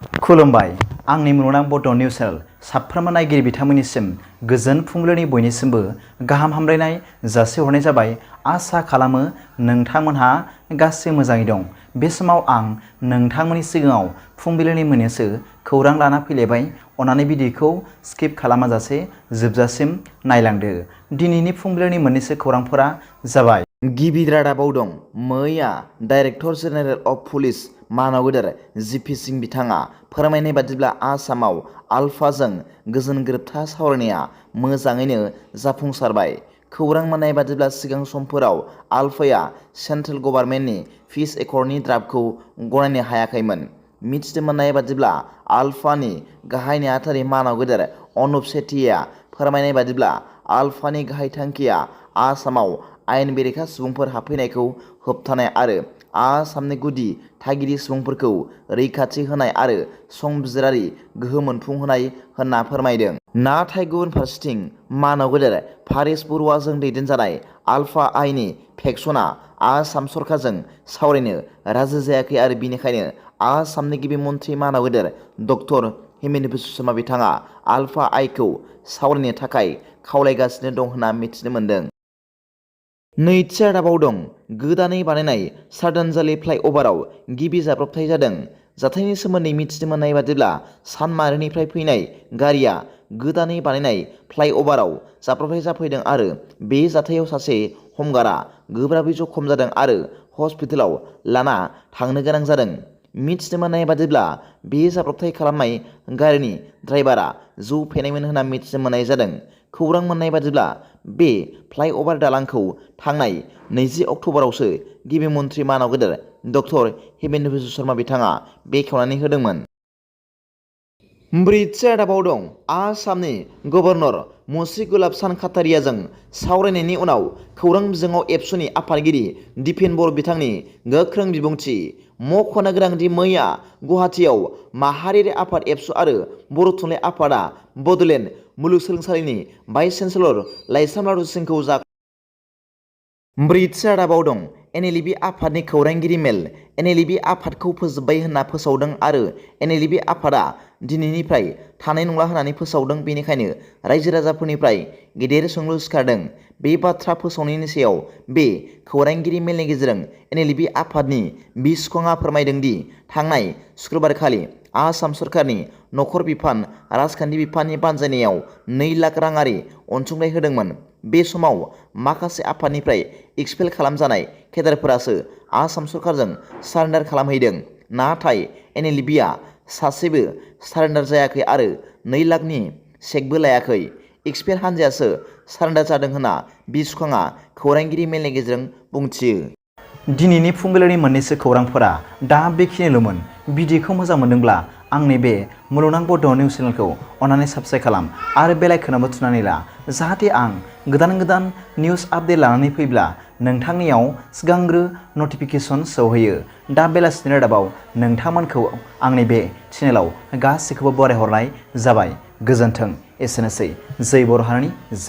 खुलुमबाय आंनि मुलुगनां बड' निउस चेनेल साफ्रोमबो नायगिरि बिथांमोननिसिम गोजोन फुंबिलिनि बयनिसिमबो गाहाम हामलायनाय जासिहरनाय जाबाय। आसा खालामो नोंथांमोनहा गासै मोजाङै दं। बे समाव आं नोंथांमोननि सिगाङाव फुंबिलिनि मोननैसो खौरां लाना फैलायबाय। अन्नानै भिडिअखौ स्किप खालामाजासे जोबजासिम नायलांदो। दिनैनि फुंबिलिनि मोननैसो खौरांफोरा जाबाय। गिबि रादाबाव दं मैया डाइरेक्टर जेनेरेल अफ पुलिस मानाव गेदेर जिपि सिं बिथाङा फोरमायनाय बादिब्ला आसामाव आलफाजों गोजोन गोरोबथा सावरायनाया मोजाङैनो जाफुंसारबाय। खौरां मोननाय बादिब्ला सिगां समफोराव आलफाया सेन्ट्रेल गभर्नमेन्टनि पिस एकर्डनि ड्राफ्टखौ गनायनो हायाखैमोन। मिथिनो मोननाय बादिब्ला आलफानि गाहाय नेहाथारि मानाव गेदेर अनुप सेठिया फोरमायनाय बादिब्ला आलफानि गाहाय थांखिया आसामाव आयेन बेरेखा सुबुंफोर हाबफैनायखौ होबथानाय आरो आसामनि गुदि थागिरि सुबुंफोरखौ रैखाथि होनाय आरो संबिजिरारि गोहो मोनफुंहोनाय होनना फोरमायदों। नाथाय गुबुन फारसेथिं मानाव गेदेर फारिस बरुवाजों दैदेनजानाय आलफा आइनि फेक्सना आसाम सरकारजों सावरायनो राजि जायाखै आरो बेनिखायनो आसामनि गिबि मन्थ्रि मानाव गेदेर डक्टर हिमेन्त बिश्व शर्मा बिथाङा आलफा आइखौ सावरायनो थाखाय खावलायगासिनो दं होनना मिथिनो मोन्दों। नैथि रादाबाव दं गोदानै बानायनाय सार्दांजालि फ्लाइअभाराव गिबि जाब्रबथाय जादों। जाथायनि सोमोन्दै मिथिनो मोननाय बादिब्ला सानमारिनिफ्राय फैनाय गारिया गोदानै बानायनाय फ्लाइअभाराव जाब्रबथाय जाफैदों आरो बे जाथायाव सासे हमगारा गोब्राबै जखम जादों आरो हस्पिटालाव लाना थांनो गोनां जादों। मिथिनो मोननाय बादिब्ला बे जाब्रबथाय खालामनाय गारिनि ड्राइभारा जौ फेनायमोन होनना मिथिनो मोननाय जादों। खौरां मोननाय बादिब्ला बे फ्लाइअभार दालांखौ थांनाय 20 अक्ट'बरावसो गिबि मन्थ्रि मानाव गेदेर डक्टर हिमेन्त बिश्व शर्मा बिथाङा बेखेवनानै होदोंमोन। ब्रैथि रादाबाव दं आसामनि गभर्नर मुशिगुलाब सान खाटारियाजों सावरायनायनि उनाव खौरां बिजोङाव एबसुनि आफादगिरि दिपेन बर' बिथांनि गोख्रों बिबुंथि। मख'नो गोनांदि मैया गुवाहाटीआव माहारियारि आफाद एबसु आरो बर' थुनलाइ आफादा बड'लेण्ड मुलुगसोलोंसालिनि भाइस चेन्सेलर लाइसाम लारु सिंखौ ब्रैथि रादाबाव दं NLFB आफादनि खौरांगिरि मेल। NLFB आफादखौ फोजोबबाय होनना फोसावदों आरो NLFB आफादा दिनैनिफ्राय थानाय नंला होननानै फोसावदों। बेनिखायनो रायजो राजाफोरनिफ्राय गेदेर सोंलु सिखारदों। बे बाथ्रा फोसावनायनि सायाव बे खौरांगिरि मेलनि गेजेरजों NLFB आफादनि बिसखङा फोरमायदों दि थांनाय सुक्रुबारखालि आसाम सरकारनि नखर बिफान राजखान्थि बिफाननि बानजायनायाव 2 लाख राङारि अनसुंथाइ होदोंमोन। बे समाव माखासे आफादनिफ्राय एक्सपेल खालामजानाय केडारफोरासो आसाम सरकारजों सारेन्डार खालामहैदों। नाथाय NLFBआ सासेबो सारेन्डार जायाखै आरो 2 लाखनि चेकबो लायाखै। एक्सपेल हान्जायासो सारेन्डार जादों होनना बिसखङा खौरांगिरि मेलनि गेजेरजों बुंथियो। दिनैनि फुंबिलिनि मोननैसो खौरांफोरा दा बेखिनिल'मोन। भिडिअखौ मोजां मोनदोंब्ला आंनि बे मुलुगनां बड' निउस चेनेलखौ अन्नानै साबस्क्राइब खालाम आरो बेल आइकनआवबो थुनानै ला जाहाथे आं गोदान निउस आपडेट लानानै फैब्ला नोंथांनियाव सिगांग्रो नटिफिकेसन सौहैयो। दा बेलासिनि रादाबाव नोंथांमोनखौ आंनि बे चेनेलाव गासैखौबो बरायहरनाय जाबाय। गोजोन्थों। एसेनोसै। जै बर' हारिनि जै।